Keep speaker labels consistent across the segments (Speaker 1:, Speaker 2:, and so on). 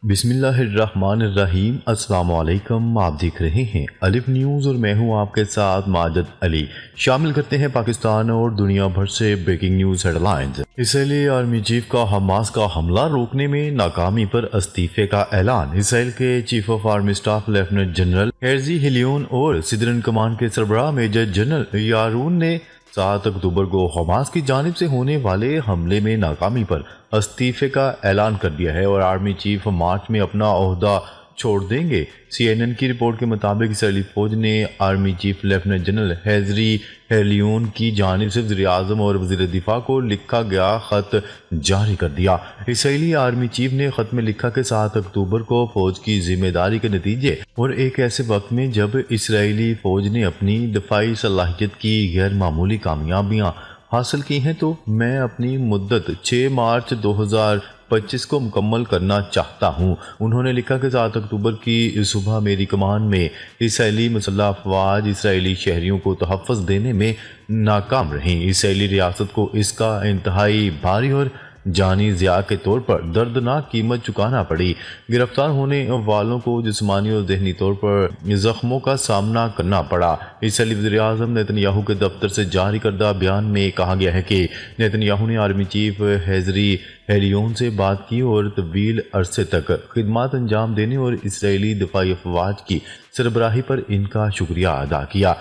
Speaker 1: बिस्मिल्लाहिर्रहमानिर्रहीम। अस्सलाम वालेकुम। आप देख रहे हैं अलिफ न्यूज़ और मैं हूं आपके साथ माजिद अली। शामिल करते हैं पाकिस्तान और दुनिया भर से breaking news headlines. Israeli army chief का हमास का हमला रोकने में नाकामी पर इस्तीफे का ऐलान। इसराइल के chief of army staff lieutenant general Herzi हेलियोन और सिदरन कमान के सरबराह मेजर जनरल यारून ने 7 अक्टूबर को हमास की जानिब से होने वाले हमले में नाकामी पर इस्तीफे का ऐलान कर दिया है और आर्मी चीफ मार्च में अपना ओहदा छोड़ देंगे। CNN की रिपोर्ट के मुताबिक इसराइली फौज ने army chief lieutenant general Herzi हेलियोन की जानिब से वज़ीर आज़म और वज़ीर दिफा को लिखा गया खत जारी कर दिया। इसराइली आर्मी चीफ ने खत में लिखा कि 7 अक्टूबर को फौज की जिम्मेदारी के नतीजे और एक ऐसे वक्त में जब इसराइली फौज ने अपनी दफाई सलाहियत की गैर मामूली कामयाबियां हासिल की हैं, तो मैं अपनी मुद्दत 6 मार्च 2025 को मुकम्मल करना चाहता हूं। उन्होंने लिखा कि 7 अक्टूबर की सुबह मेरी कमान में इसराइली मुसल्लह अफवाज इसराइली शहरियों को तहफ़्फ़ुज़ देने में नाकाम रहीं। इसराइली रियासत को इसका इंतहाई भारी और जानी ज़िया के तौर पर दर्दनाक कीमत चुकाना पड़ी। गिरफ्तार होने वालों को जिस्मानी और ज़हनी तौर पर जख्मों का सामना करना पड़ा। इसराइली वज़ीर आज़म नेतन्याहू के दफ्तर से जारी करदा बयान में कहा गया है कि नेतन्याहू ने आर्मी चीफ हेर्जी हेलियोन से बात की और तवील अरसे तक खिदमत अंजाम देने और इसराइली दफाई अफवाज की सरबराही पर इनका शुक्रिया अदा किया।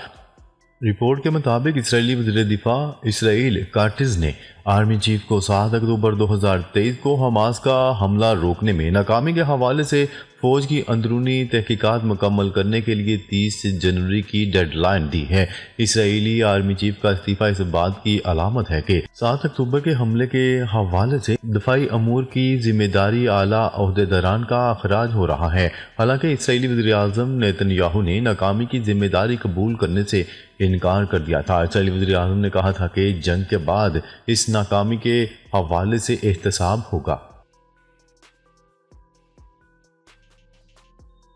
Speaker 1: रिपोर्ट के मुताबिक इसराइली वज़ीर दिफा इसराइल काटिज़ ने आर्मी चीफ को 7 अक्टूबर 2023 को हमास का हमला रोकने में नाकामी के हवाले से फौज की अंदरूनी तहकीकात मुकम्मल करने के लिए 30 जनवरी की डेडलाइन दी है। इसराइली आर्मी चीफ का इस्तीफा इस बात की अलामत है कि 7 अक्टूबर के हमले के हवाले से दफाई अमूर की जिम्मेदारी आला ओहदेदारान का अखराज हो रहा है। हालांकि इसराइली वज़ीर आज़म नेतन्याहू ने नाकामी की जिम्मेदारी कबूल करने से इनकार कर दिया था। इसराइली वज़ीर आज़म ने कहा था कि जंग के बाद इस नाकामी के हवाले से एहतसाब होगा।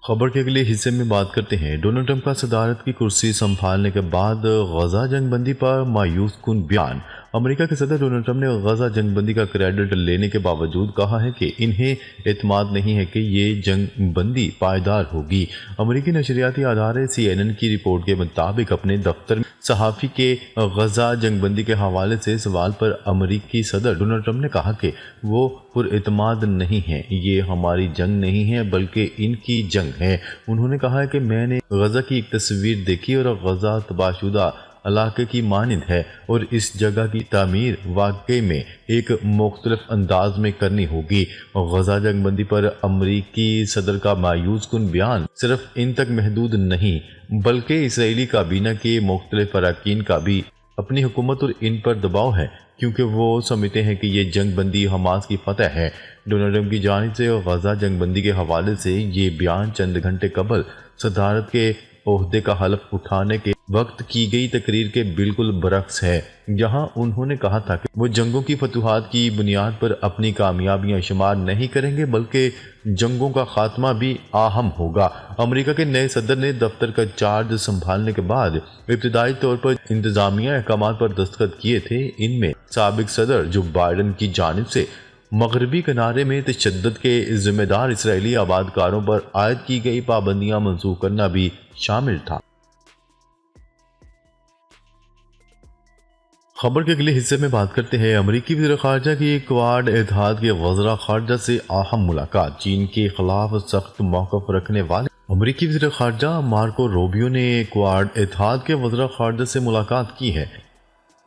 Speaker 1: खबर के अगले हिस्से में बात करते हैं। डोनाल्ड ट्रंप का सदारत की कुर्सी संभालने के बाद गजा जंगबंदी पर मायूस कुन बयान। अमेरिका के सदर डोनाल्ड ट्रंप ने गजा जंगबंदी का क्रेडिट लेने के बावजूद कहा है कि इन्हें एतमाद नहीं है कि ये जंगबंदी पायदार होगी। अमेरिकी नशरियाती अदारे CNN की रिपोर्ट के मुताबिक अपने दफ्तर में सहाफ़ी के गजा जंगबंदी के हवाले से सवाल पर अमेरिकी सदर डोनाल्ड ट्रंप ने कहा कि वो पुरएतमाद नहीं है, ये हमारी जंग नहीं है बल्कि इनकी जंग है। उन्होंने कहा है कि मैंने गजा की एक तस्वीर देखी और गजा तबाहशुदा इलाके की मानिंद है और इस जगह की तामीर वाकई में एक मुख्तलिफ अंदाज में करनी होगी। गजा जंगबंदी पर अमरीकी सदर का मायूस कुन बयान सिर्फ इन तक महदूद नहीं बल्कि इसराइली काबीना के मुख्तलिफ अरकान का भी अपनी हुकूमत और इन पर दबाव है, क्योंकि वो समझते हैं कि ये जंगबंदी हमास की फतह है। डोनाल्ड ट्रंप की जानिब से गजा जंगबंदी के हवाले से ये बयान चंद घंटे कबल सदारत के ओहदे का हलफ उठाने के वक्त की गई तकरीर के बिल्कुल बरक्स है, जहां उन्होंने कहा था कि वो जंगों की फतूहात की बुनियाद पर अपनी कामयाबियां शुमार नहीं करेंगे बल्कि जंगों का खात्मा भी अहम होगा। अमेरिका के नए सदर ने दफ्तर का चार्ज संभालने के बाद इब्तदाई तौर पर इंतजामिया अहकामात पर दस्तखत किए थे। इनमें साबिक सदर जो बाइडन की जानिब से मगरबी किनारे में तशद्दुद के जिम्मेदार इसराइली आबादकारों पर आयद की गई पाबंदियां मंसूख करना भी शामिल था। खबर के अगले हिस्से में बात करते हैं। अमरीकी वज़ीर ख़ारजा की क्वाड इत्तेहाद के वज़रा ख़ारजा से अहम मुलाकात। चीन के खिलाफ सख्त मौक़िफ़ रखने वाले अमरीकी वज़ीर ख़ारजा मार्को रूबियो ने क्वाड इत्तेहाद के वज़रा ख़ारजा से मुलाकात की है।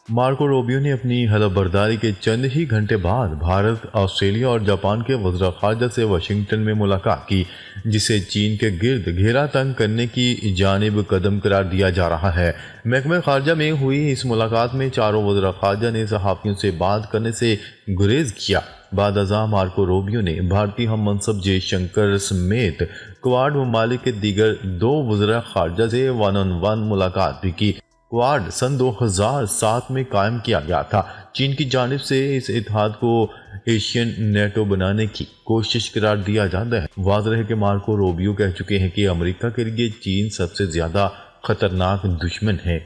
Speaker 1: मार्को रूबियो ने अपनी हलफबर्दारी के चंद ही घंटे बाद भारत, ऑस्ट्रेलिया और जापान के वज़रा ख़ारजा से वाशिंगटन में मुलाकात की, जिसे चीन के गिर्द घेरा तंग करने की जानिब कदम करार दिया जा रहा है। महकमे ख़ारजा में हुई इस मुलाकात में चारों वज़रा ख़ारजा ने सहाफ़ियों से बात करने से गुरेज किया। बाद अज़ा मार्को रूबियो ने भारतीय हम मनसब जयशंकर समेत क्वाड ममालिक के दीगर 2 वज़रा ख़ारजा से 1-on-1 मुलाकात भी की। क्वाड सन 2007 में कायम किया गया था। चीन की जानिब से इस इत्तेहाद को एशियन नेटो बनाने की कोशिश करार दिया जाता है। वाज़ेह है कि मार्को रूबियो कह चुके हैं कि अमेरिका के लिए चीन सबसे ज्यादा खतरनाक दुश्मन है।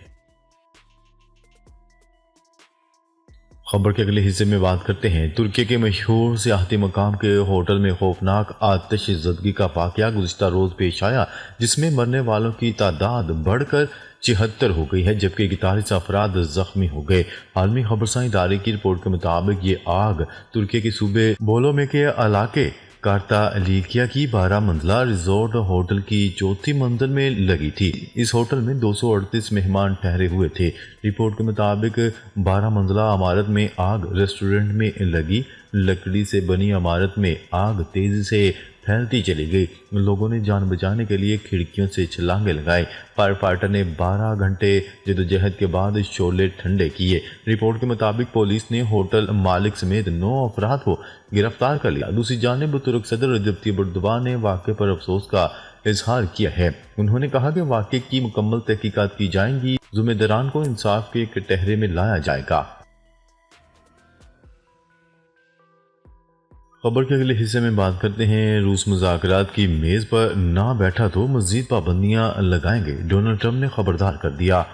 Speaker 1: खबर के अगले हिस्से में बात करते हैं। तुर्की के मशहूर सियाहती मकाम के होटल में खौफनाक आतिशज़दगी का वाक़या गुज़िश्ता रोज़ पेश आया, जिसमें मरने वालों की तादाद बढ़कर 76 हो गई है, जबकि 41 अफराद जख्मी हो गए। आलमी खबरसां इदारे की रिपोर्ट के मुताबिक ये आग तुर्की के सूबे बोलोमे के इलाके कार्तालिकिया की 12 मंजिला रिजोर्ट होटल की चौथी मंजिल में लगी थी। इस होटल में 238 मेहमान ठहरे हुए थे। रिपोर्ट के मुताबिक 12 मंजिला इमारत में आग रेस्टोरेंट में लगी। लकड़ी से बनी इमारत में आग तेजी से फैलती चली गई। लोगों ने जान बचाने के लिए खिड़कियों से छलांगे लगाए। फायर फाइटर ने 12 घंटे जद्दोजहद के बाद शोले ठंडे किए। रिपोर्ट के मुताबिक पुलिस ने होटल मालिक समेत 9 अफराद को गिरफ्तार कर लिया। दूसरी जानिब तुर्क सदर रजब तय्यिप एर्दोगान ने वाक़े पर अफसोस का इजहार किया है। उन्होंने कहा कि वाक़े की मुकम्मल तहकीकात की जाएंगी, ज़िम्मेदारान को इंसाफ के कटहरे में लाया जाएगा। खबर के अगले हिस्से में बात करते हैं। रूस मुज़ाकरात की मेज़ पर ना बैठा तो मज़ीद पाबंदियां लगाएंगे, डोनाल्ड ट्रंप ने खबरदार कर दिया।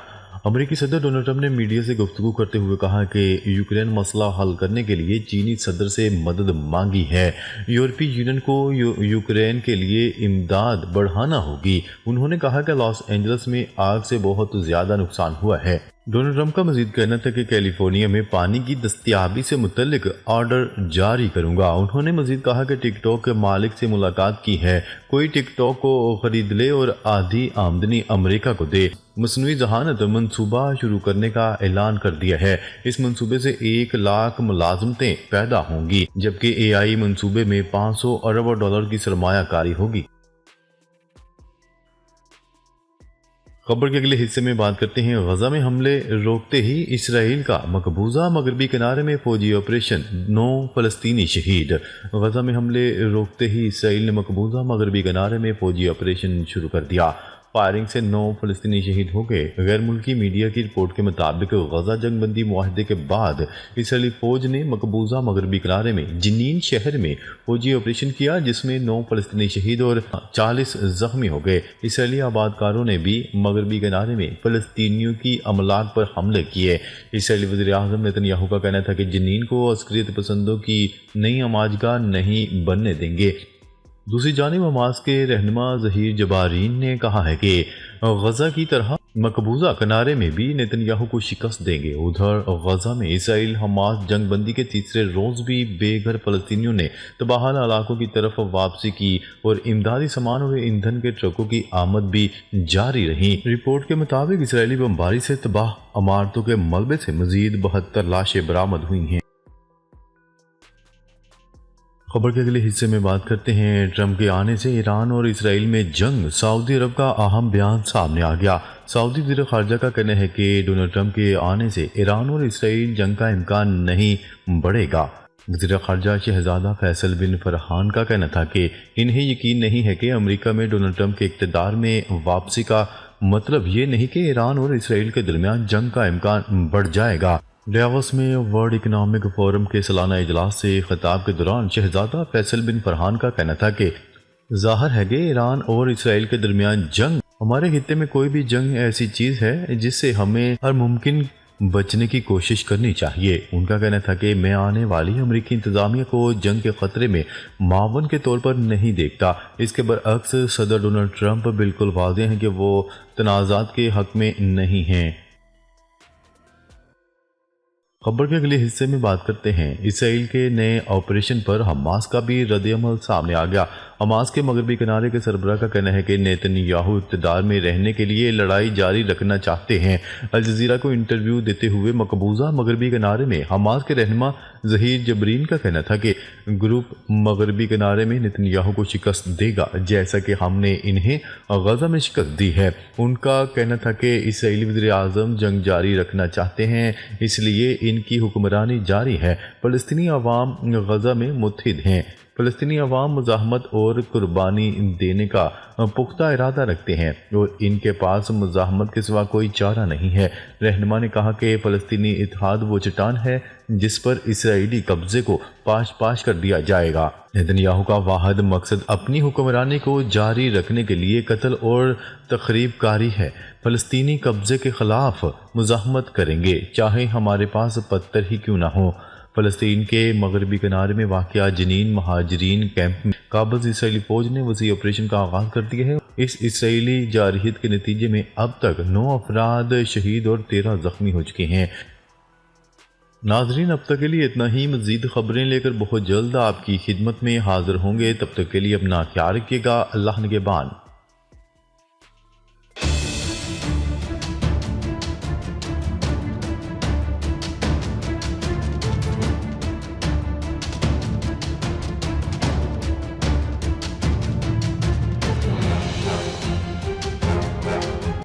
Speaker 1: अमेरिकी सदर डोनाल्ड ट्रंप ने मीडिया से गुफ्तगू करते हुए कहा कि यूक्रेन मसला हल करने के लिए चीनी सदर से मदद मांगी है। यूरोपीय यूनियन को यूक्रेन के लिए इमदाद बढ़ाना होगी। उन्होंने कहा कि लॉस एंजल्स में आग से बहुत ज़्यादा नुकसान हुआ है। डोनाल्ड ट्रंप का मजीद कहना था कि कैलिफोर्निया में पानी की दस्तयाबी से मुतल्लिक ऑर्डर जारी करूंगा। उन्होंने मजीद कहा कि टिकटॉक के मालिक से मुलाकात की है, कोई टिकटॉक को खरीद ले और आधी आमदनी अमेरिका को दे। मसनूई जहानत मंसूबा शुरू करने का ऐलान कर दिया है। इस मंसूबे से 1 लाख मुलाजमतें पैदा होंगी, जबकि AI मंसूबे में 500 अरब डॉलर की सरमायाकारी होगी। खबर के अगले हिस्से में बात करते हैं। गजा में हमले रोकते ही इसराइल का मकबूजा मगरबी किनारे में फौजी ऑपरेशन, 9 फलस्तीनी शहीद। गजा में हमले रोकते ही इसराइल ने मकबूजा मगरबी किनारे में फौजी ऑपरेशन शुरू कर दिया। फायरिंग से 9 फलस्तीनी शहीद हो गए। गैर मुल्की मीडिया की रिपोर्ट के मुताबिक गजा जंगबंदी मुआहदे के बाद इसराइली फौज ने मकबूजा मगरबी किनारे में जिनीन शहर में फौजी ऑपरेशन किया, जिसमें 9 फलस्तीनी शहीद और 40 जख्मी हो गए। इसराइली आबादकारों ने भी मगरबी किनारे में फलस्तीनियों की अमलाक पर हमले किए। इसराइली वज़ीर आज़म नेतन्याहू का कहना था कि जिनीन को अस्करियत पसंदों की नई अमाजगाह नहीं बनने देंगे। दूसरी जानिब हमास के रहनुमा ज़हीर जबारीन ने कहा है कि गजा की तरह मकबूजा किनारे में भी नेतन्याहू को शिकस्त देंगे। उधर गजा में इसराइल हमास जंगबंदी के तीसरे रोज़ भी बेघर फ़लस्तीनियों ने तबाहल इलाकों की तरफ वापसी की और इमदादी सामान और ईंधन के ट्रकों की आमद भी जारी रही। रिपोर्ट के मुताबिक इसराइली बमबारी से तबाह इमारतों के मलबे से मजीद 72 लाशें बरामद हुई हैं। खबर के अगले हिस्से में बात करते हैं। ट्रंप के आने से ईरान और इसराइल में जंग, सऊदी अरब का अहम बयान सामने आ गया। सऊदी वज़ीर ख़ारजा का कहना है कि डोनाल्ड ट्रंप के आने से ईरान और इसराइल जंग का इम्कान नहीं बढ़ेगा। वज़ीर ख़ारजा शहजादा फैसल बिन फरहान का कहना था कि इन्हें यकीन नहीं है कि अमेरिका में डोनाल्ड ट्रंप के इक़्तिदार में वापसी का मतलब ये नहीं कि ईरान और इसराइल के दरमियान जंग का इम्कान बढ़ जाएगा। डावोस में वर्ल्ड इकनॉमिक फोरम के सालाना इजलास से खिताब के दौरान शहजादा फैसल बिन फरहान का कहना था कि जाहिर है कि ईरान और इसराइल के दरमियान जंग, हमारे खित्ते में कोई भी जंग ऐसी चीज़ है जिससे हमें हर मुमकिन बचने की कोशिश करनी चाहिए। उनका कहना था कि मैं आने वाली अमेरिकी इंतजामिया को जंग के ख़तरे में मावन के तौर पर नहीं देखता। इसके बरअक्स सदर डोनाल्ड ट्रंप बिल्कुल वाज़ेह हैं कि वो तनाज़ात के हक़ में नहीं हैं। खबर के अगले हिस्से में बात करते हैं। इसराइल के नए ऑपरेशन पर हमास का भी रद्द-ए-अमल सामने आ गया। हमास के मगरबी किनारे के सरबराह का कहना है कि नेतन्याहू इक़्तिदार में रहने के लिए लड़ाई जारी रखना चाहते हैं। अल जज़ीरा को इंटरव्यू देते हुए मकबूजा मगरबी किनारे में हमास के रहनुमा ज़हीर जबरीन का कहना था कि ग्रुप मगरबी किनारे में नेतन्याहू को शिकस्त देगा, जैसा कि हमने इन्हें गजा में शिकस्त दी है। उनका कहना था कि इसराइली वज़ीर आज़म जंग जारी रखना चाहते हैं, इसलिए इनकी हुक्मरानी जारी है। फ़लस्तीनी अवाम गजा में मुत्तहिद हैं। फ़लस्तीनी अवाम मुज़ाहमत और कुर्बानी देने का पुख्ता इरादा रखते हैं और इनके पास मुज़ाहमत के सिवा कोई चारा नहीं है। रहनुमा ने कहा कि फ़लस्तीनी इत्तेहाद वो चट्टान है जिस पर इसराइली कब्जे को पाश पाश कर दिया जाएगा। नेतन्याहू का वाहिद मकसद अपनी हुक्मरानी को जारी रखने के लिए कत्ल और तखरीब कारी है। फ़लस्तीनी कब्जे के ख़िलाफ़ मुज़ाहमत करेंगे, चाहे हमारे पास पत्थर ही क्यों ना हो। फ़लस्तीन के मगरबी किनारे में वाक़या जनीन महाजरीन कैंप में काबज़ इसराइली फ़ौज ने वसी ऑपरेशन का आगाज़ कर दिया है। इस इसराइली जारहियत के नतीजे में अब तक 9 अफराद शहीद और 13 ज़ख्मी हो चुके हैं। नाजरीन, अब तक के लिए इतना ही। मज़ीद ख़बरें लेकर बहुत जल्द आपकी खिदमत में हाज़िर होंगे। तब तक के लिए अपना ख्याल रखिएगा। अल्लाह निगहबान।